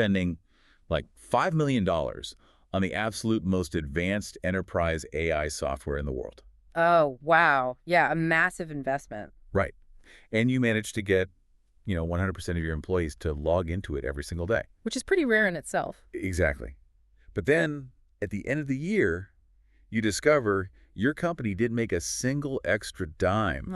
spending like $5 million on the absolute most advanced enterprise AI software in the world. Oh, wow. Yeah, a massive investment. Right. And you manage to get, 100% of your employees to log into it every single day. Which is pretty rare in itself. Exactly. But then at the end of the year, you discover your company didn't make a single extra dime.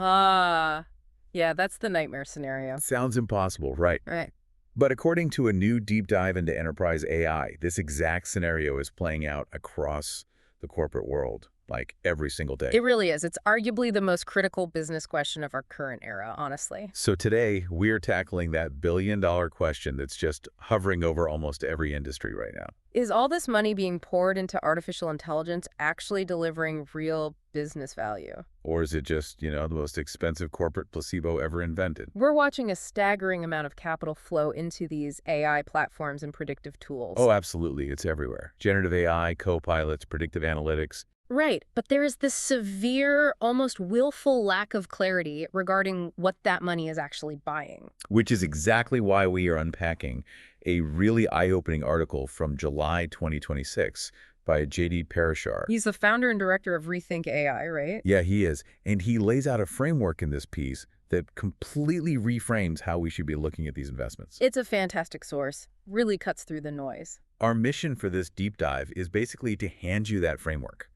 Yeah, that's the nightmare scenario. Sounds impossible, right? Right. But according to a new deep dive into enterprise AI, this exact scenario is playing out across the corporate world, like every single day. It really is. It's arguably the most critical business question of our current era, honestly. So today, we're tackling that billion-dollar question that's just hovering over almost every industry right now. Is all this money being poured into artificial intelligence actually delivering real business value? Or is it just, the most expensive corporate placebo ever invented? We're watching a staggering amount of capital flow into these AI platforms and predictive tools. Oh, absolutely. It's everywhere. Generative AI, co-pilots, predictive analytics. Right, but there is this severe, almost willful lack of clarity regarding what that money is actually buying. Which is exactly why we are unpacking a really eye-opening article from July 2026 by J.D. Parashar. He's the founder and director of Rethink AI, right? Yeah, he is. And he lays out a framework in this piece that completely reframes how we should be looking at these investments. It's a fantastic source. Really cuts through the noise. Our mission for this deep dive is basically to hand you that framework.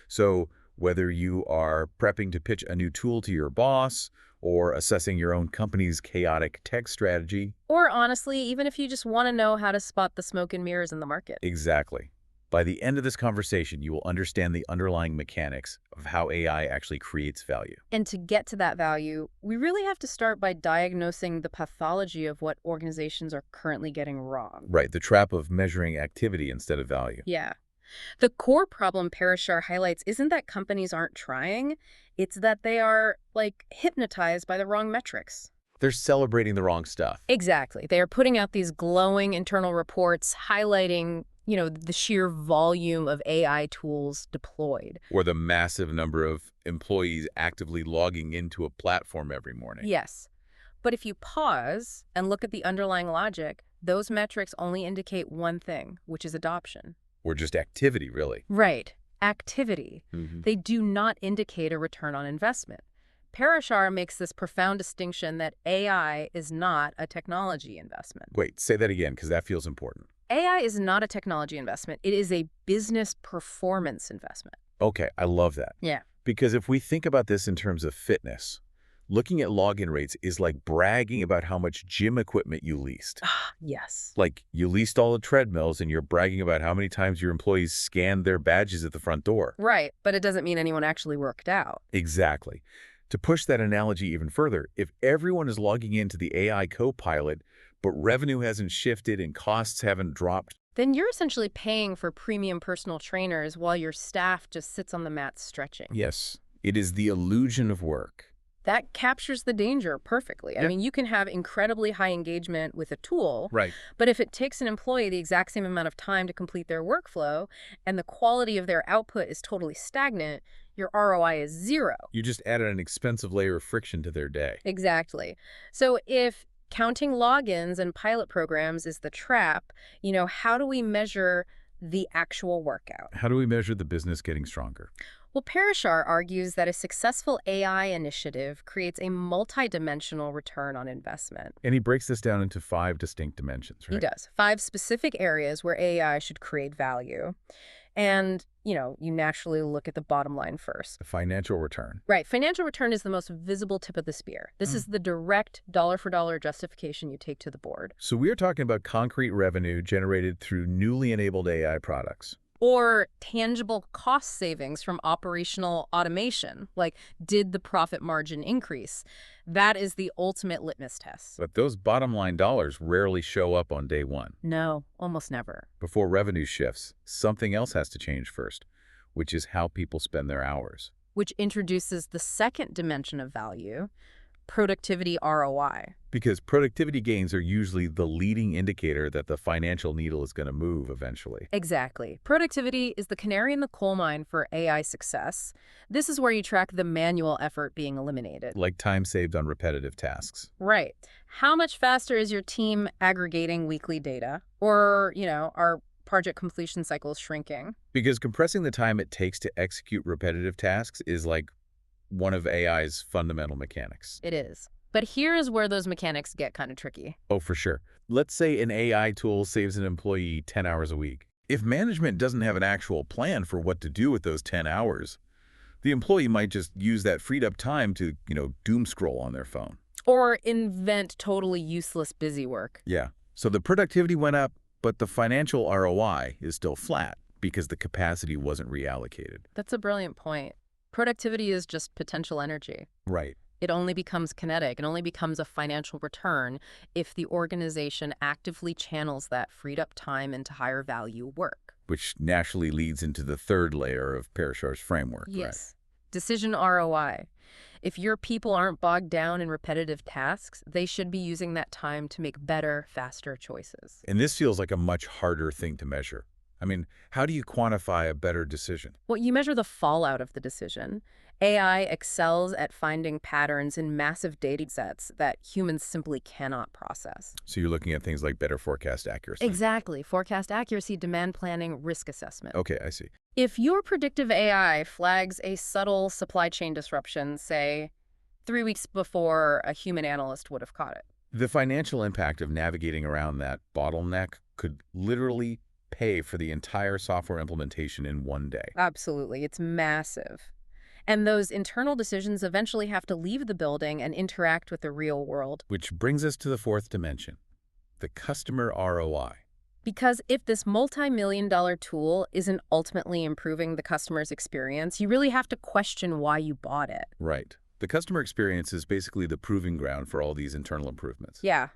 So whether you are prepping to pitch a new tool to your boss or assessing your own company's chaotic tech strategy. Or honestly, even if you just want to know how to spot the smoke and mirrors in the market. Exactly. By the end of this conversation, you will understand the underlying mechanics of how AI actually creates value. And to get to that value, we really have to start by diagnosing the pathology of what organizations are currently getting wrong. Right, the trap of measuring activity instead of value. Yeah. The core problem Parashar highlights isn't that companies aren't trying, it's that they are, hypnotized by the wrong metrics. They're celebrating the wrong stuff. Exactly. They are putting out these glowing internal reports highlighting, the sheer volume of AI tools deployed. Or the massive number of employees actively logging into a platform every morning. Yes. But if you pause and look at the underlying logic, those metrics only indicate one thing, which is adoption. Or just activity, really. Right. Activity. Mm-hmm. They do not indicate a return on investment. Parashar makes this profound distinction that AI is not a technology investment. Wait, say that again, because that feels important. AI is not a technology investment. It is a business performance investment. Okay, I love that. Yeah. Because if we think about this in terms of fitness, looking at login rates is like bragging about how much gym equipment you leased. Yes. Like you leased all the treadmills and you're bragging about how many times your employees scanned their badges at the front door. Right, but it doesn't mean anyone actually worked out. Exactly. To push that analogy even further, if everyone is logging into the AI co-pilot, but revenue hasn't shifted and costs haven't dropped, then you're essentially paying for premium personal trainers while your staff just sits on the mat stretching. Yes, it is the illusion of work. That captures the danger perfectly. I mean, you can have incredibly high engagement with a tool, Right. But if it takes an employee the exact same amount of time to complete their workflow and the quality of their output is totally stagnant, your ROI is zero. You just added an expensive layer of friction to their day. Exactly. So if counting logins and pilot programs is the trap, how do we measure the actual workout? How do we measure the business getting stronger? Well, Parashar argues that a successful AI initiative creates a multidimensional return on investment. And he breaks this down into 5 distinct dimensions, right? He does. 5 specific areas where AI should create value. And, you naturally look at the bottom line first. The financial return. Right. Financial return is the most visible tip of the spear. This is the direct dollar-for-dollar justification you take to the board. So we are talking about concrete revenue generated through newly enabled AI products. Or tangible cost savings from operational automation, like did the profit margin increase? That is the ultimate litmus test. But those bottom line dollars rarely show up on day one. No, almost never. Before revenue shifts, something else has to change first, which is how people spend their hours. Which introduces the second dimension of value, productivity ROI. Because productivity gains are usually the leading indicator that the financial needle is going to move eventually. Exactly. Productivity is the canary in the coal mine for AI success. This is where you track the manual effort being eliminated. Like time saved on repetitive tasks. Right. How much faster is your team aggregating weekly data? Or, are project completion cycles shrinking? Because compressing the time it takes to execute repetitive tasks is like one of AI's fundamental mechanics. It is. But here is where those mechanics get kind of tricky. Oh, for sure. Let's say an AI tool saves an employee 10 hours a week. If management doesn't have an actual plan for what to do with those 10 hours, the employee might just use that freed up time to, doom scroll on their phone. Or invent totally useless busy work. Yeah. So the productivity went up, but the financial ROI is still flat because the capacity wasn't reallocated. That's a brilliant point. Productivity is just potential energy. Right. It only becomes kinetic. It only becomes a financial return if the organization actively channels that freed up time into higher value work. Which naturally leads into the third layer of Parashar's framework, right? Yes. Decision ROI. If your people aren't bogged down in repetitive tasks, they should be using that time to make better, faster choices. And this feels like a much harder thing to measure. I mean, how do you quantify a better decision? Well, you measure the fallout of the decision. AI excels at finding patterns in massive data sets that humans simply cannot process. So you're looking at things like better forecast accuracy. Exactly. Forecast accuracy, demand planning, risk assessment. Okay, I see. If your predictive AI flags a subtle supply chain disruption, say 3 weeks before a human analyst would have caught it. The financial impact of navigating around that bottleneck could literally pay for the entire software implementation in one day. Absolutely. It's massive. And those internal decisions eventually have to leave the building and interact with the real world. Which brings us to the fourth dimension, the customer ROI. Because if this multi-million-dollar tool isn't ultimately improving the customer's experience, you really have to question why you bought it. Right. The customer experience is basically the proving ground for all these internal improvements. Yeah.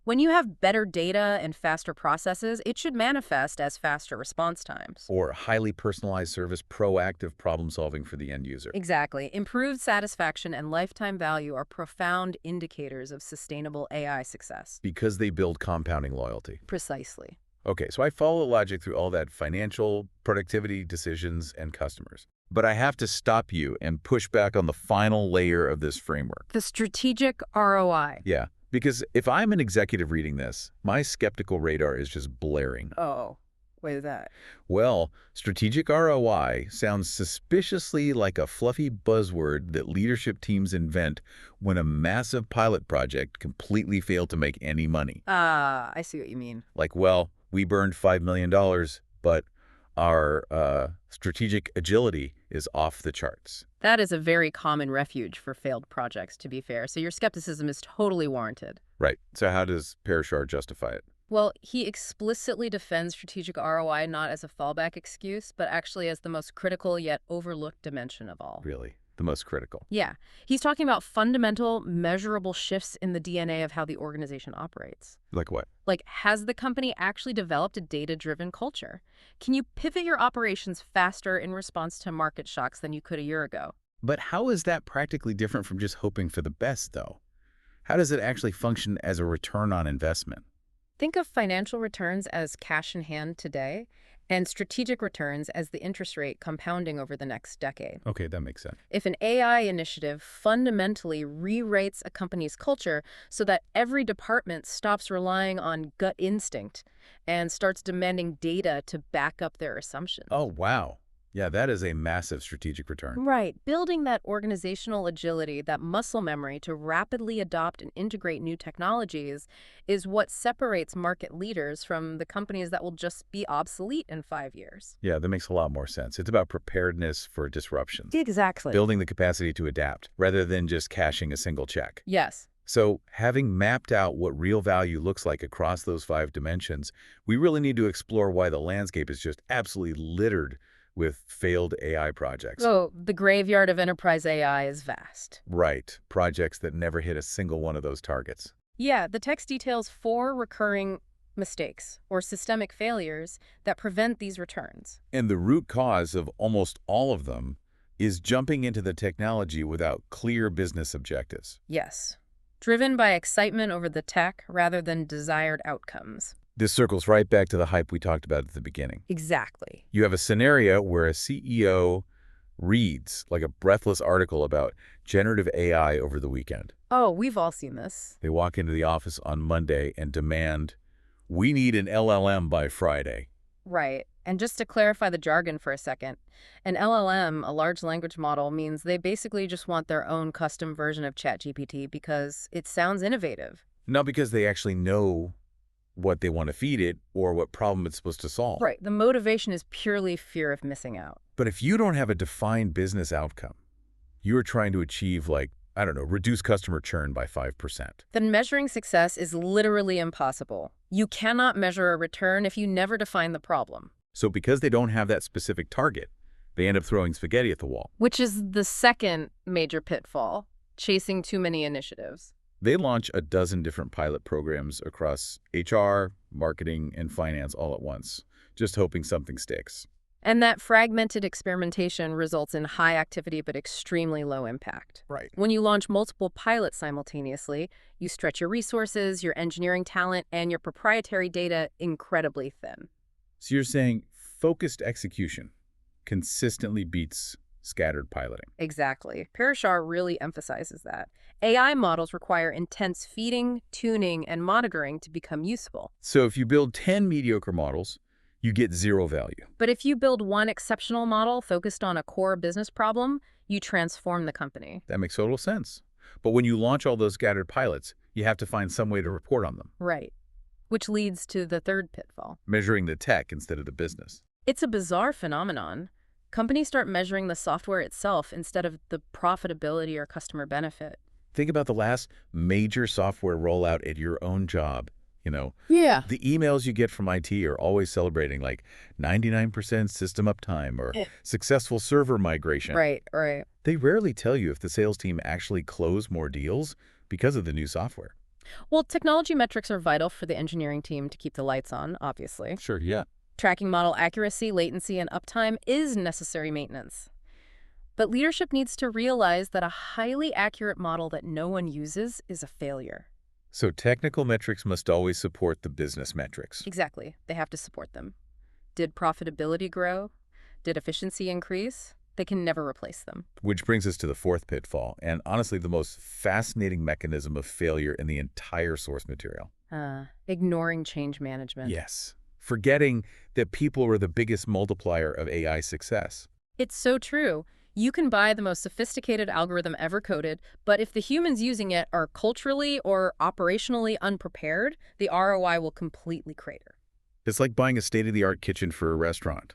When you have better data and faster processes, it should manifest as faster response times. Or highly personalized service, proactive problem solving for the end user. Exactly. Improved satisfaction and lifetime value are profound indicators of sustainable AI success. Because they build compounding loyalty. Precisely. Okay, so I follow the logic through all that financial, productivity, decisions, and customers. But I have to stop you and push back on the final layer of this framework. The strategic ROI. Yeah, because if I'm an executive reading this, my skeptical radar is just blaring. Oh, what is that? Well, strategic ROI sounds suspiciously like a fluffy buzzword that leadership teams invent when a massive pilot project completely failed to make any money. I see what you mean. Like, well, we burned $5 million, but our strategic agility is off the charts. That is a very common refuge for failed projects, to be fair, so your skepticism is totally warranted. Right. So how does Parashar justify it? Well, he explicitly defends strategic ROI not as a fallback excuse, but actually as the most critical yet overlooked dimension of all. Really? The most critical? Yeah. He's talking about fundamental, measurable shifts in the DNA of how the organization operates. Like what? Like, has the company actually developed a data-driven culture? Can you pivot your operations faster in response to market shocks than you could a year ago? But how is that practically different from just hoping for the best, though? How does it actually function as a return on investment? Think of financial returns as cash in hand today, and strategic returns as the interest rate compounding over the next decade. Okay, that makes sense. If an AI initiative fundamentally rewrites a company's culture so that every department stops relying on gut instinct and starts demanding data to back up their assumptions. Oh, wow. Yeah, that is a massive strategic return. Right. Building that organizational agility, that muscle memory to rapidly adopt and integrate new technologies is what separates market leaders from the companies that will just be obsolete in 5 years. Yeah, that makes a lot more sense. It's about preparedness for disruptions. Exactly. Building the capacity to adapt rather than just cashing a single check. Yes. So having mapped out what real value looks like across those 5 dimensions, we really need to explore why the landscape is just absolutely littered with failed AI projects. So the graveyard of enterprise AI is vast. Right. Projects that never hit a single one of those targets. Yeah, the text details 4 recurring mistakes or systemic failures that prevent these returns. And the root cause of almost all of them is jumping into the technology without clear business objectives. Yes. Driven by excitement over the tech rather than desired outcomes. This circles right back to the hype we talked about at the beginning. Exactly. You have a scenario where a CEO reads like a breathless article about generative AI over the weekend. Oh, we've all seen this. They walk into the office on Monday and demand, "We need an LLM by Friday." Right. And just to clarify the jargon for a second, an LLM, a large language model, means they basically just want their own custom version of ChatGPT because it sounds innovative. Not because they actually know what they want to feed it or what problem it's supposed to solve. Right. The motivation is purely fear of missing out. But if you don't have a defined business outcome, you are trying to achieve, like, I don't know, reduce customer churn by 5%. Then measuring success is literally impossible. You cannot measure a return if you never define the problem. So because they don't have that specific target, they end up throwing spaghetti at the wall. Which is the second major pitfall, chasing too many initiatives. They launch a dozen different pilot programs across HR, marketing, and finance all at once, just hoping something sticks. And that fragmented experimentation results in high activity but extremely low impact. Right. When you launch multiple pilots simultaneously, you stretch your resources, your engineering talent, and your proprietary data incredibly thin. So you're saying focused execution consistently beats scattered piloting. Exactly. Parashar really emphasizes that. AI models require intense feeding, tuning, and monitoring to become useful. So if you build 10 mediocre models, you get zero value. But if you build one exceptional model focused on a core business problem, you transform the company. That makes total sense. But when you launch all those scattered pilots, you have to find some way to report on them. Right. Which leads to the third pitfall. Measuring the tech instead of the business. It's a bizarre phenomenon. Companies start measuring the software itself instead of the profitability or customer benefit. Think about the last major software rollout at your own job. Yeah. The emails you get from IT are always celebrating like 99% system uptime or successful server migration. Right. They rarely tell you if the sales team actually closed more deals because of the new software. Well, technology metrics are vital for the engineering team to keep the lights on, obviously. Sure, yeah. Tracking model accuracy, latency, and uptime is necessary maintenance. But leadership needs to realize that a highly accurate model that no one uses is a failure. So technical metrics must always support the business metrics. Exactly. They have to support them. Did profitability grow? Did efficiency increase? They can never replace them. Which brings us to the fourth pitfall, and honestly the most fascinating mechanism of failure in the entire source material. Ignoring change management. Yes. Forgetting that people were the biggest multiplier of AI success. It's so true. You can buy the most sophisticated algorithm ever coded, but if the humans using it are culturally or operationally unprepared, the ROI will completely crater. It's like buying a state-of-the-art kitchen for a restaurant,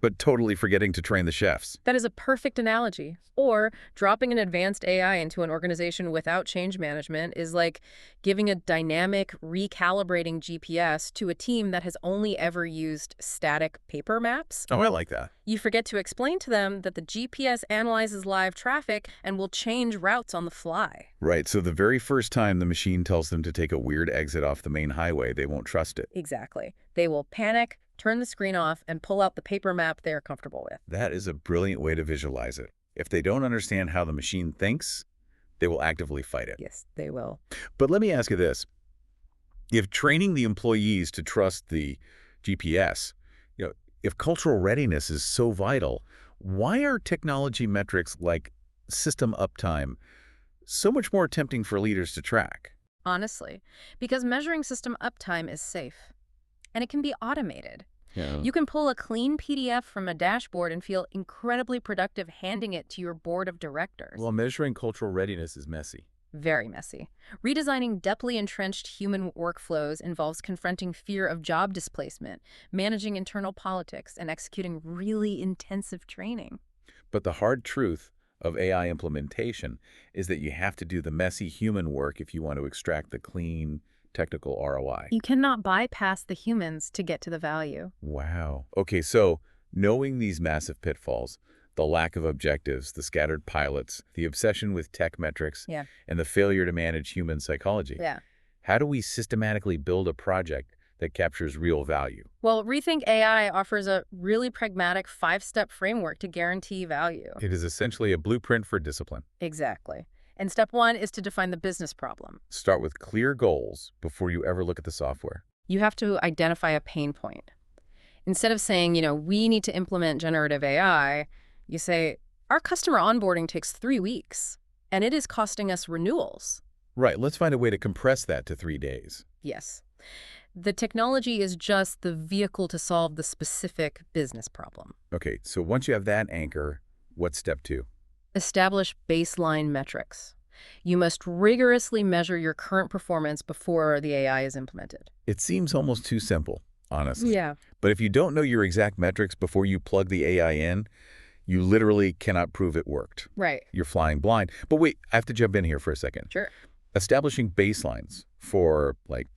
but totally forgetting to train the chefs. That is a perfect analogy. Or dropping an advanced AI into an organization without change management is like giving a dynamic, recalibrating GPS to a team that has only ever used static paper maps. Oh, I like that. You forget to explain to them that the GPS analyzes live traffic and will change routes on the fly. Right, so the very first time the machine tells them to take a weird exit off the main highway, they won't trust it. Exactly. They will panic, turn the screen off, and pull out the paper map they are comfortable with. That is a brilliant way to visualize it. If they don't understand how the machine thinks, they will actively fight it. Yes, they will. But let me ask you this. If training the employees to trust the GPS, if cultural readiness is so vital, why are technology metrics like system uptime so much more tempting for leaders to track? Honestly, because measuring system uptime is safe. And it can be automated. Yeah. You can pull a clean PDF from a dashboard and feel incredibly productive handing it to your board of directors. Well, measuring cultural readiness is messy. Very messy. Redesigning deeply entrenched human workflows involves confronting fear of job displacement, managing internal politics, and executing really intensive training. But the hard truth of AI implementation is that you have to do the messy human work if you want to extract the clean, technical ROI. You cannot bypass the humans to get to the value. Wow. Okay, so knowing these massive pitfalls, the lack of objectives, the scattered pilots, the obsession with tech metrics, Yeah. and the failure to manage human psychology. Yeah. How do we systematically build a project that captures real value. Well, Rethink AI offers a really pragmatic 5-step framework to guarantee value. It is essentially a blueprint for discipline. Exactly. And step 1 is to define the business problem. Start with clear goals before you ever look at the software. You have to identify a pain point. Instead of saying, we need to implement generative AI, you say, our customer onboarding takes 3 weeks, and it is costing us renewals. Right, let's find a way to compress that to 3 days. Yes. The technology is just the vehicle to solve the specific business problem. Okay, so once you have that anchor, what's step 2? Establish baseline metrics. You must rigorously measure your current performance before the AI is implemented. It seems almost too simple, honestly. Yeah. But if you don't know your exact metrics before you plug the AI in, you literally cannot prove it worked. Right. You're flying blind. But wait, I have to jump in here for a second. Sure. Establishing baselines for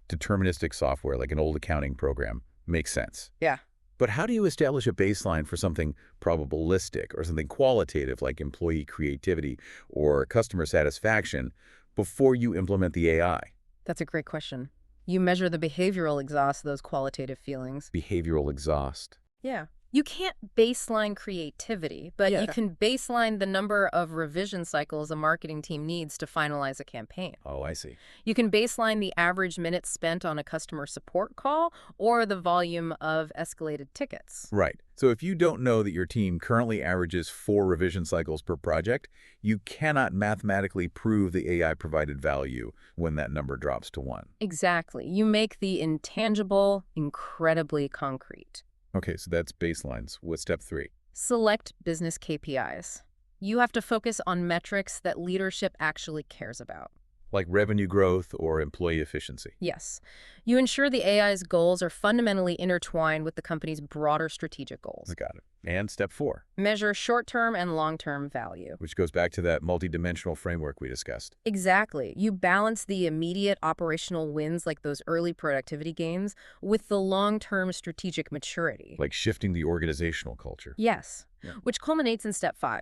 deterministic software, like an old accounting program, makes sense. Yeah. But how do you establish a baseline for something probabilistic or something qualitative like employee creativity or customer satisfaction before you implement the AI? That's a great question. You measure the behavioral exhaust of those qualitative feelings. Behavioral exhaust. Yeah. You can't baseline creativity, but Yeah. you can baseline the number of revision cycles a marketing team needs to finalize a campaign. Oh, I see. You can baseline the average minutes spent on a customer support call or the volume of escalated tickets. Right. So if you don't know that your team currently averages 4 revision cycles per project, you cannot mathematically prove the AI-provided value when that number drops to 1. Exactly. You make the intangible incredibly concrete. Okay, so that's baselines. What's step 3? Select business KPIs. You have to focus on metrics that leadership actually cares about. Like revenue growth or employee efficiency. Yes. You ensure the AI's goals are fundamentally intertwined with the company's broader strategic goals. Got it. And step 4, Measure short-term and long-term value. which goes back to that multidimensional framework we discussed. Exactly. You balance the immediate operational wins like those early productivity gains with the long-term strategic maturity. Like shifting the organizational culture. Yes. Yeah. Which culminates in step 5.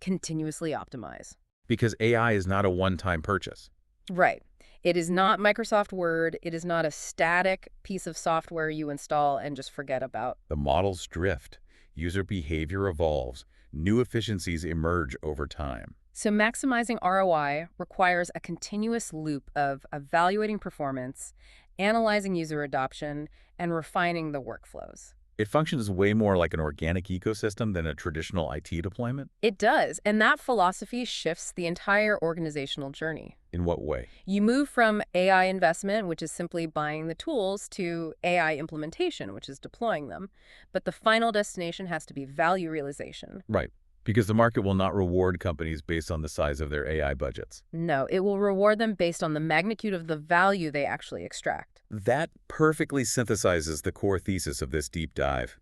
Continuously optimize. Because AI is not a one-time purchase. Right. It is not Microsoft Word. It is not a static piece of software you install and just forget about. The models drift. User behavior evolves. New efficiencies emerge over time. So maximizing ROI requires a continuous loop of evaluating performance, analyzing user adoption, and refining the workflows. It functions way more like an organic ecosystem than a traditional IT deployment. It does, and that philosophy shifts the entire organizational journey. In what way? You move from AI investment, which is simply buying the tools, to AI implementation, which is deploying them. But the final destination has to be value realization. Right. Because the market will not reward companies based on the size of their AI budgets. No, it will reward them based on the magnitude of the value they actually extract. That perfectly synthesizes the core thesis of this deep dive.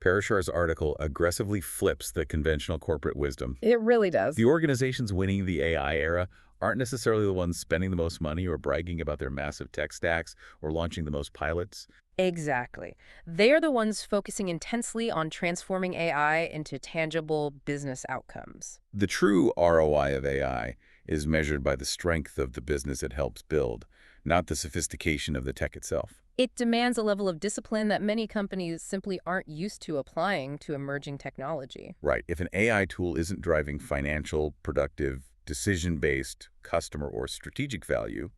Parashar's article aggressively flips the conventional corporate wisdom. It really does. The organizations winning the AI era aren't necessarily the ones spending the most money or bragging about their massive tech stacks or launching the most pilots. Exactly. They are the ones focusing intensely on transforming AI into tangible business outcomes. The true ROI of AI is measured by the strength of the business it helps build, not the sophistication of the tech itself. It demands a level of discipline that many companies simply aren't used to applying to emerging technology. Right. If an AI tool isn't driving financial, productive, decision-based, customer, or strategic value,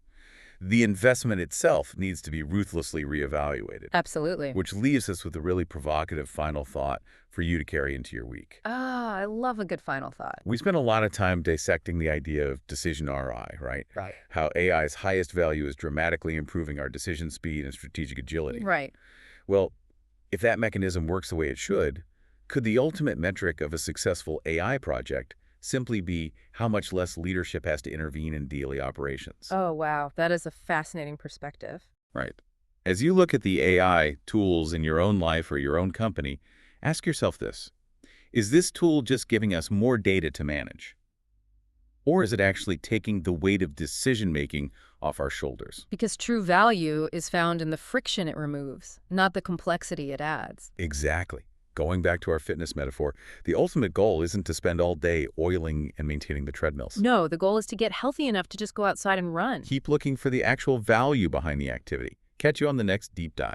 the investment itself needs to be ruthlessly reevaluated. Absolutely. Which leaves us with a really provocative final thought for you to carry into your week. Ah, I love a good final thought. We spent a lot of time dissecting the idea of decision ROI, right? Right. How AI's highest value is dramatically improving our decision speed and strategic agility. Right. Well, if that mechanism works the way it should, could the ultimate metric of a successful AI project simply be how much less leadership has to intervene in daily operations? Oh, wow. That is a fascinating perspective. Right. As you look at the AI tools in your own life or your own company, ask yourself this. Is this tool just giving us more data to manage? Or is it actually taking the weight of decision-making off our shoulders? Because true value is found in the friction it removes, not the complexity it adds. Exactly. Going back to our fitness metaphor, the ultimate goal isn't to spend all day oiling and maintaining the treadmills. No, the goal is to get healthy enough to just go outside and run. Keep looking for the actual value behind the activity. Catch you on the next deep dive.